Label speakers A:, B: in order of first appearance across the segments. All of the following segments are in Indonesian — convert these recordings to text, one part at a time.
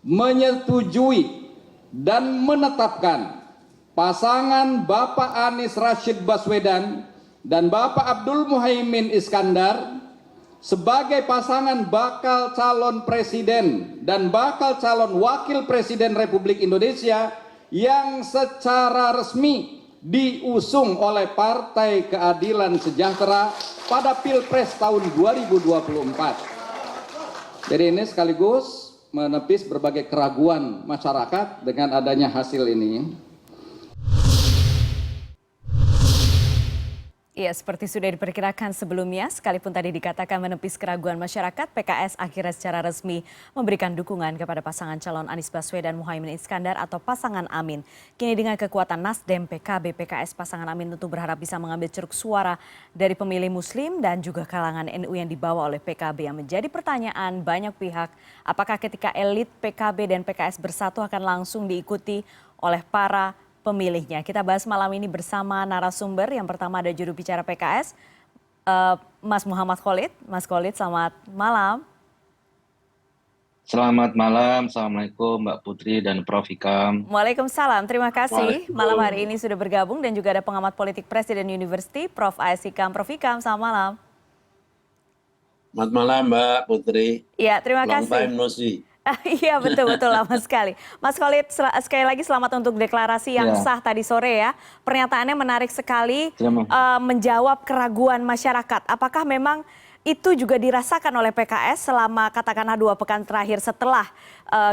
A: menyetujui dan menetapkan pasangan Bapak Anies Rashid Baswedan dan Bapak Abdul Muhaimin Iskandar sebagai pasangan bakal calon presiden dan bakal calon wakil presiden Republik Indonesia yang secara resmi diusung oleh Partai Keadilan Sejahtera pada Pilpres tahun 2024. Jadi ini sekaligus menepis berbagai keraguan masyarakat dengan adanya hasil ini.
B: Ya, seperti sudah diperkirakan sebelumnya, sekalipun tadi dikatakan menepis keraguan masyarakat, PKS akhirnya secara resmi memberikan dukungan kepada pasangan calon Anies Baswedan Muhaimin Iskandar atau pasangan Amin. Kini dengan kekuatan Nasdem, PKB, PKS, pasangan Amin tentu berharap bisa mengambil ceruk suara dari pemilih Muslim dan juga kalangan NU yang dibawa oleh PKB. Yang menjadi pertanyaan banyak pihak, apakah ketika elit PKB dan PKS bersatu akan langsung diikuti oleh para pemilihnya. Kita bahas malam ini bersama narasumber. Yang pertama ada juru bicara PKS, Mas Muhammad Khalid. Mas Khalid, selamat malam.
C: Selamat malam, Assalamualaikum Mbak Putri dan Prof. Hikam.
B: Waalaikumsalam, terima kasih malam hari ini sudah bergabung dan juga ada pengamat politik Presiden University, Prof. A.S. Hikam. Prof. Hikam, selamat malam.
D: Selamat malam Mbak Putri.
B: Ya, terima kasih.
D: Long time no see.
B: Iya betul lama sekali. Mas Khalid, sekali lagi selamat untuk deklarasi yang sah tadi sore ya. Pernyataannya menarik sekali, menjawab keraguan masyarakat. Apakah memang itu juga dirasakan oleh PKS selama katakanlah 2 pekan terakhir setelah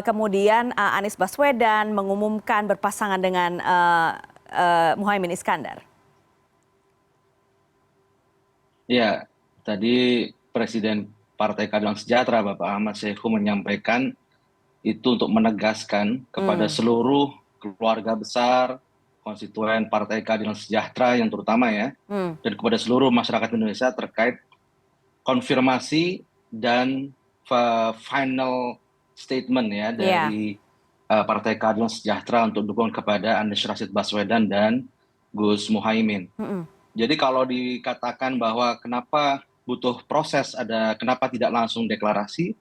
B: kemudian Anies Baswedan mengumumkan berpasangan dengan Muhaimin Iskandar?
C: Ya, tadi Presiden Partai Keadilan Sejahtera Bapak Ahmad Saiku menyampaikan itu untuk menegaskan kepada seluruh keluarga besar, konstituen Partai Keadilan Sejahtera yang terutama ya, dan kepada seluruh masyarakat Indonesia terkait konfirmasi dan final statement ya dari Partai Keadilan Sejahtera untuk dukungan kepada Anies Rashid Baswedan dan Gus Muhaimin. Jadi kalau dikatakan bahwa kenapa butuh proses, kenapa tidak langsung deklarasi,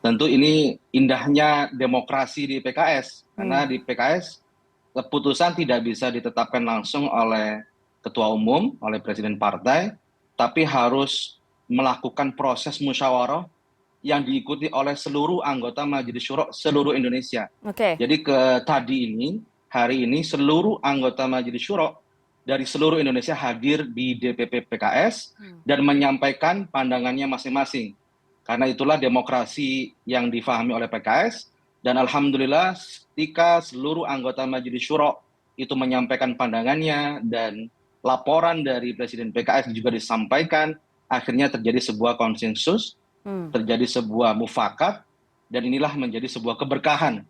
C: tentu ini indahnya demokrasi di PKS. Karena di PKS keputusan tidak bisa ditetapkan langsung oleh ketua umum, oleh presiden partai, tapi harus melakukan proses musyawarah yang diikuti oleh seluruh anggota Majelis Syuro seluruh Indonesia. Jadi hari ini seluruh anggota Majelis Syuro dari seluruh Indonesia hadir di DPP PKS dan menyampaikan pandangannya masing-masing. Karena itulah demokrasi yang difahami oleh PKS, dan alhamdulillah ketika seluruh anggota Majelis Syuro itu menyampaikan pandangannya dan laporan dari Presiden PKS juga disampaikan, akhirnya terjadi sebuah konsensus, terjadi sebuah mufakat, dan inilah menjadi sebuah keberkahan.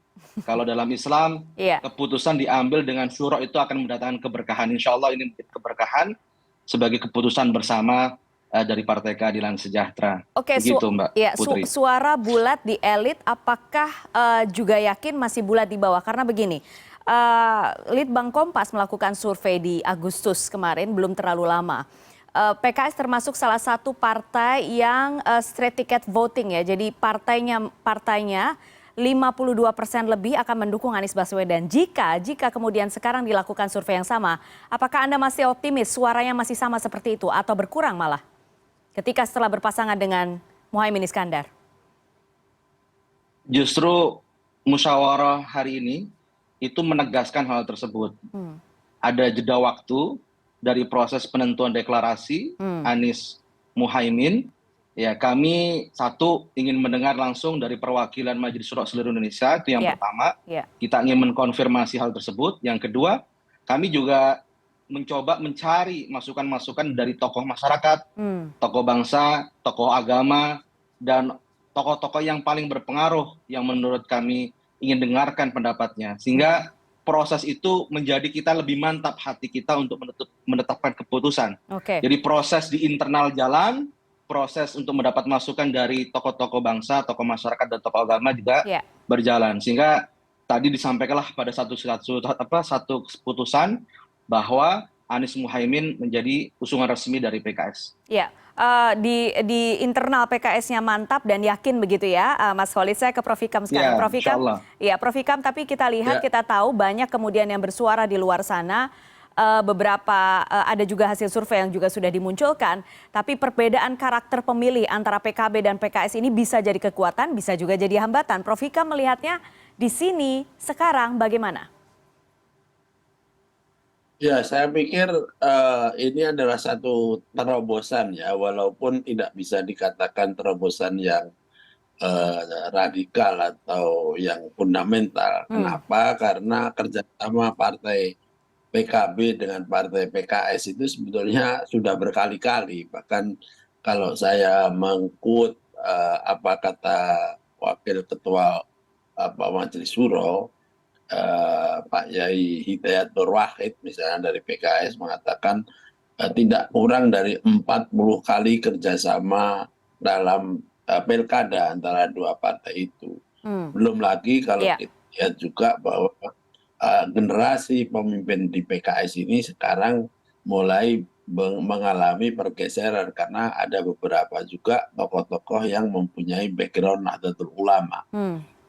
C: Kalau dalam Islam, keputusan diambil dengan syuro itu akan mendatangkan keberkahan. Insya Allah ini menjadi keberkahan sebagai keputusan bersama dari Partai Keadilan Sejahtera.
B: Oke,
C: begitu Mbak Putri.
B: Suara bulat di elit, apakah juga yakin masih bulat di bawah? Karena begini, Litbang Kompas melakukan survei di Agustus kemarin, belum terlalu lama. PKS termasuk salah satu partai yang straight ticket voting ya. Jadi partainya 52% lebih akan mendukung Anies Baswedan. Jika kemudian sekarang dilakukan survei yang sama, apakah Anda masih optimis suaranya masih sama seperti itu atau berkurang malah ketika setelah berpasangan dengan Muhaimin Iskandar?
C: Justru musyawarah hari ini itu menegaskan hal tersebut. Ada jeda waktu dari proses penentuan deklarasi Anies Muhaimin. Ya, kami satu ingin mendengar langsung dari perwakilan Majelis Syuro seluruh Indonesia, itu yang pertama. Kita ingin mengkonfirmasi hal tersebut. Yang kedua, kami juga mencoba mencari masukan-masukan dari tokoh masyarakat, tokoh bangsa, tokoh agama, dan tokoh-tokoh yang paling berpengaruh yang menurut kami ingin dengarkan pendapatnya. Sehingga proses itu menjadi kita lebih mantap hati kita untuk menetapkan keputusan. Jadi proses di internal jalan, proses untuk mendapat masukan dari tokoh-tokoh bangsa, tokoh masyarakat, dan tokoh agama juga berjalan. Sehingga tadi disampaikanlah pada satu keputusan bahwa Anies Muhaimin menjadi usungan resmi dari PKS.
B: Ya, di internal PKS-nya mantap dan yakin begitu ya, Mas Khalid. Saya ke Prof. Hikam sekarang.
C: Ya,
B: Prof.
C: insya
B: Hikam,
C: Allah.
B: ya Prof. Hikam, tapi kita lihat,
D: Ya.
B: kita tahu banyak kemudian yang bersuara di luar sana. Ada juga hasil survei yang juga sudah dimunculkan, tapi perbedaan karakter pemilih antara PKB dan PKS ini bisa jadi kekuatan, bisa juga jadi hambatan. Prof. Hikam melihatnya di sini sekarang bagaimana?
D: Ya, saya pikir ini adalah satu terobosan ya, walaupun tidak bisa dikatakan terobosan yang radikal atau yang fundamental. Kenapa? Karena kerjasama partai PKB dengan partai PKS itu sebetulnya sudah berkali-kali. Bahkan kalau saya mengkut apa kata Wakil Ketua Majelis Syuro, Pak Yai Hidayat Nur Wahid misalnya dari PKS mengatakan tidak kurang dari 40 kali kerjasama dalam pilkada antara dua partai itu. Belum lagi kalau kita lihat juga bahwa generasi pemimpin di PKS ini sekarang mulai mengalami pergeseran karena ada beberapa juga tokoh-tokoh yang mempunyai background Nahdlatul Ulama.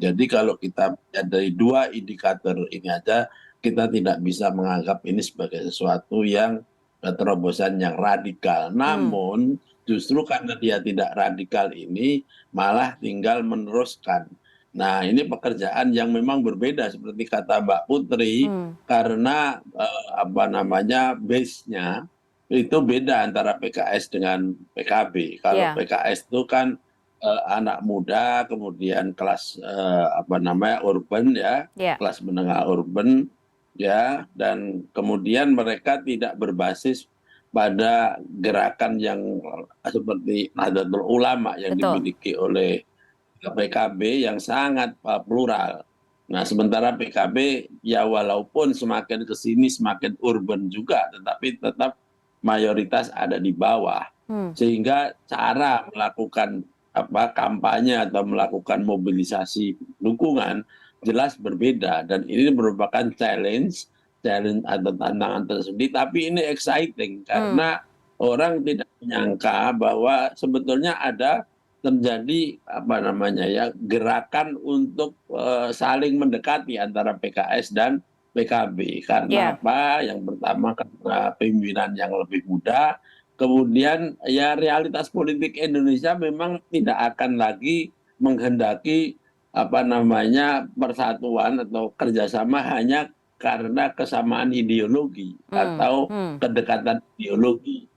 D: Jadi kalau kita lihat dari dua indikator ini aja, kita tidak bisa menganggap ini sebagai sesuatu yang terobosan yang radikal. Namun justru karena dia tidak radikal ini malah tinggal meneruskan. Nah, ini pekerjaan yang memang berbeda seperti kata Mbak Putri, karena base-nya itu beda antara PKS dengan PKB. Kalau PKS itu kan anak muda, kemudian kelas urban ya, kelas menengah urban ya, dan kemudian mereka tidak berbasis pada gerakan yang seperti Nahdlatul Ulama yang dimiliki oleh PKB yang sangat plural. Nah, sementara PKB ya walaupun semakin ke sini semakin urban juga, tetapi tetap mayoritas ada di bawah. Sehingga cara melakukan kampanye atau melakukan mobilisasi dukungan jelas berbeda, dan ini merupakan challenge atau tantangan tersendiri, tapi ini exciting karena orang tidak menyangka bahwa sebetulnya ada terjadi gerakan untuk saling mendekati antara PKS dan PKB. Karena apa? Yang pertama karena pimpinan yang lebih muda. Kemudian ya realitas politik Indonesia memang tidak akan lagi menghendaki persatuan atau kerjasama hanya karena kesamaan ideologi atau kedekatan ideologi,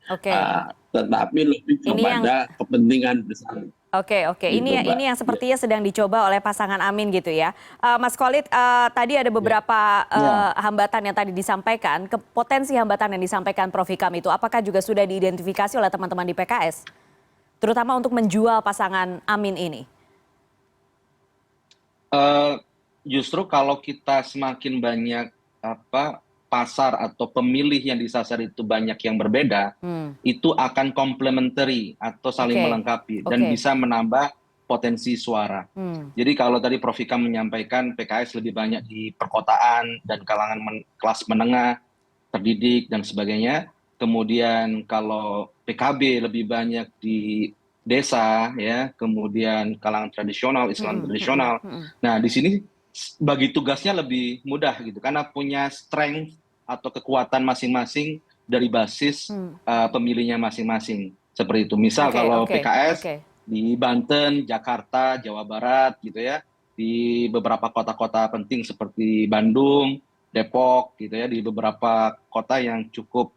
D: tetapi lebih kepada kepentingan besar.
B: Oke. Ini yang sepertinya sedang dicoba oleh pasangan Amin gitu ya. Mas Khalid, tadi ada beberapa hambatan yang tadi disampaikan. Potensi hambatan yang disampaikan Prof. Hikam itu, apakah juga sudah diidentifikasi oleh teman-teman di PKS? Terutama untuk menjual pasangan Amin ini.
C: Justru kalau kita semakin banyak pasar atau pemilih yang disasar itu banyak yang berbeda, itu akan complementary atau saling melengkapi dan bisa menambah potensi suara. Jadi kalau tadi Prof. Hikam menyampaikan PKS lebih banyak di perkotaan dan kalangan kelas menengah, terdidik dan sebagainya. Kemudian kalau PKB lebih banyak di desa ya, kemudian kalangan tradisional, Islam tradisional. Nah, di sini bagi tugasnya lebih mudah gitu karena punya strength atau kekuatan masing-masing dari basis pemilihnya masing-masing. Seperti itu. Misal kalau PKS di Banten, Jakarta, Jawa Barat gitu ya, di beberapa kota-kota penting seperti Bandung, Depok gitu ya, di beberapa kota yang cukup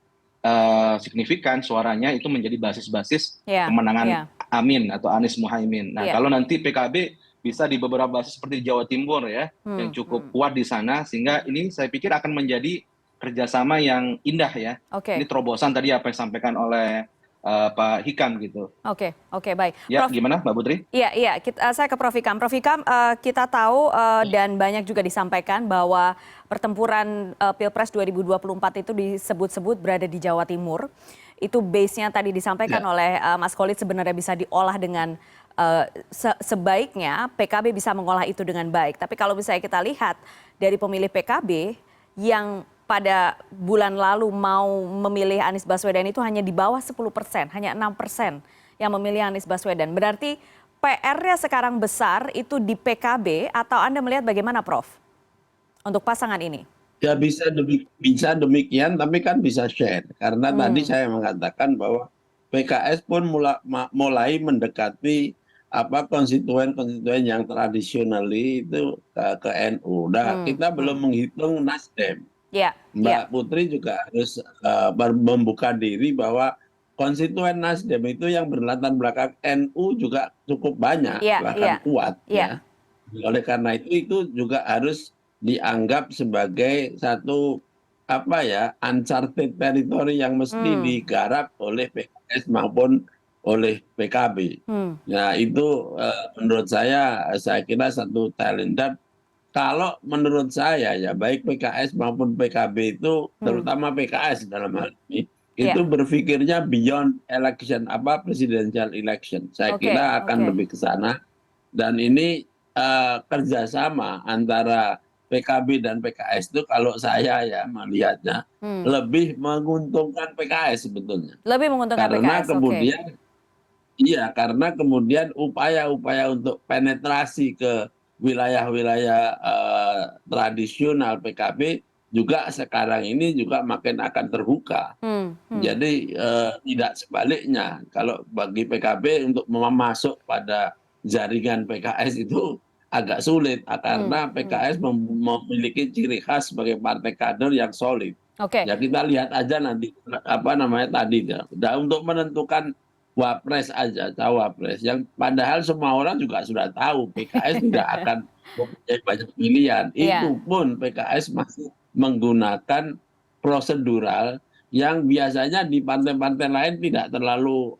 C: signifikan suaranya itu menjadi basis-basis kemenangan Amin atau Anies Muhaimin. Nah, kalau nanti PKB bisa di beberapa basis seperti Jawa Timur ya, yang cukup kuat di sana, sehingga ini saya pikir akan menjadi kerjasama yang indah ya. Ini terobosan tadi apa yang disampaikan oleh Pak Hikam gitu.
B: Oke, baik.
C: Ya, gimana Mbak Putri?
B: Iya, saya ke Prof. Hikam. Prof. Hikam, kita tahu dan banyak juga disampaikan bahwa pertempuran Pilpres 2024 itu disebut-sebut berada di Jawa Timur. Itu base-nya tadi disampaikan oleh Mas Khalid sebenarnya bisa diolah dengan sebaiknya PKB bisa mengolah itu dengan baik. Tapi kalau misalnya kita lihat dari pemilih PKB yang pada bulan lalu mau memilih Anies Baswedan itu hanya di bawah 10%, hanya 6% yang memilih Anies Baswedan. Berarti PR-nya sekarang besar itu di PKB atau Anda melihat bagaimana, Prof? Untuk pasangan ini?
D: Ya bisa demikian, tapi kan bisa share. Karena tadi saya mengatakan bahwa PKS pun mulai mendekati konstituen yang tradisional itu ke NU. Nah, kita belum menghitung Nasdem. Mbak Putri juga harus membuka diri bahwa konstituen Nasdem itu yang berlatar belakang NU juga cukup banyak, bahkan kuat. Ya. Oleh karena itu juga harus dianggap sebagai satu uncharted territory yang mesti digarap oleh PKS maupun oleh PKB. Nah itu menurut saya kira satu talent. Dan kalau menurut saya ya baik PKS maupun PKB itu terutama PKS dalam hal ini itu berpikirnya beyond election presidential election. Saya kira akan lebih ke sana, dan ini kerjasama antara PKB dan PKS itu kalau saya ya melihatnya lebih menguntungkan PKS sebetulnya.
B: Lebih menguntungkan
D: karena
B: PKS.
D: Kemudian iya, karena kemudian upaya-upaya untuk penetrasi ke wilayah-wilayah tradisional PKB juga sekarang ini juga makin akan terbuka. Jadi tidak sebaliknya, kalau bagi PKB untuk masuk pada jaringan PKS itu agak sulit karena PKS memiliki ciri khas sebagai partai kader yang solid. Ya kita lihat aja nanti tadi ya. Dan untuk menentukan wapres aja, cawapres yang padahal semua orang juga sudah tahu PKS tidak akan mempunyai banyak pilihan. Itu pun PKS masih menggunakan prosedural yang biasanya di partai-partai lain tidak terlalu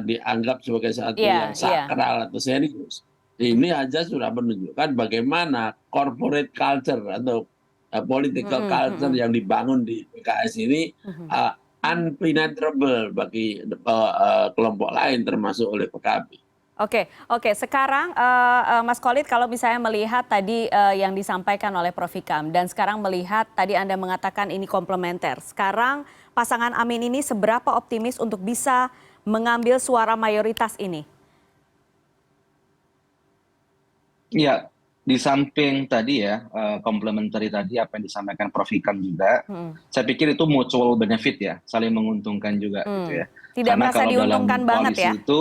D: dianggap sebagai satu yang sakral atau serius. Ini aja sudah menunjukkan bagaimana corporate culture atau political culture yang dibangun di PKS ini unpenetrable bagi kelompok lain termasuk oleh PKB.
B: Oke. Sekarang Mas Khalid, kalau misalnya melihat tadi yang disampaikan oleh Prof. Hikam dan sekarang melihat tadi Anda mengatakan ini komplementer. Sekarang pasangan Amin ini seberapa optimis untuk bisa mengambil suara mayoritas ini?
C: Ya, di samping tadi ya, komplementari tadi apa yang disampaikan Prof. Hikam juga, saya pikir itu mutual benefit ya, saling menguntungkan juga gitu ya.
B: Tidak
C: Karena
B: merasa
C: kalau
B: diuntungkan
C: dalam
B: banget
C: koalisi
B: ya?
C: itu,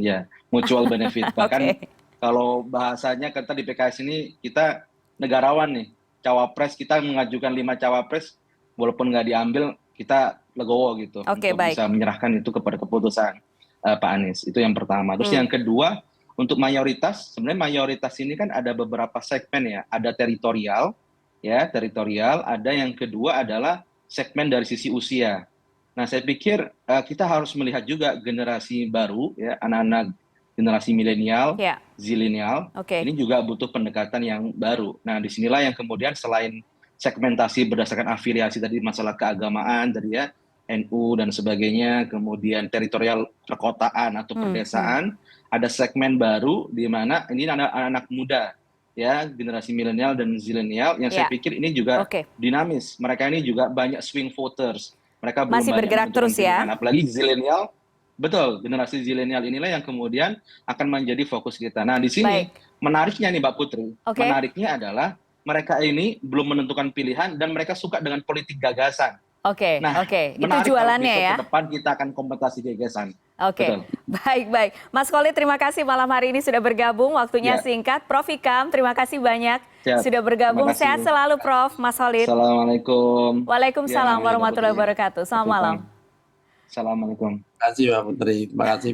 C: ya mutual benefit. Bahkan kalau bahasanya kita di PKS ini, kita negarawan nih, cawapres kita mengajukan 5 cawapres, walaupun nggak diambil, kita legowo gitu untuk bisa menyerahkan itu kepada keputusan Pak Anies. Itu yang pertama. Terus yang kedua, untuk mayoritas, sebenarnya mayoritas ini kan ada beberapa segmen ya, ada teritorial, ada yang kedua adalah segmen dari sisi usia. Nah, saya pikir kita harus melihat juga generasi baru, ya, anak-anak generasi milenial, zilenial, ini juga butuh pendekatan yang baru. Nah, disinilah yang kemudian selain segmentasi berdasarkan afiliasi tadi masalah keagamaan, tadi ya, NU dan sebagainya, kemudian teritorial perkotaan atau perdesaan, ada segmen baru di mana ini anak-anak muda, ya, generasi milenial dan zilenial yang saya pikir ini juga dinamis. Mereka ini juga banyak swing voters. Mereka belum
B: masih
C: banyak
B: bergerak terus ya.
C: Apalagi zilenial, betul, generasi zilenial inilah yang kemudian akan menjadi fokus kita. Nah, di sini menariknya nih Mbak Putri, menariknya adalah mereka ini belum menentukan pilihan dan mereka suka dengan politik gagasan. Nah,
B: itu jualannya ya.
C: Ke depan kita akan kompetisi gagasan.
B: Baik. Mas Khalid, terima kasih malam hari ini sudah bergabung. Waktunya singkat. Prof. Hikam, terima kasih banyak sudah bergabung. Sehat selalu, Prof. Mas Khalid.
C: Assalamualaikum.
B: Waalaikumsalam warahmatullahi wabarakatuh. Selamat malam.
C: Assalamualaikum.
D: Terima kasih Mbak Putri. Terima kasih.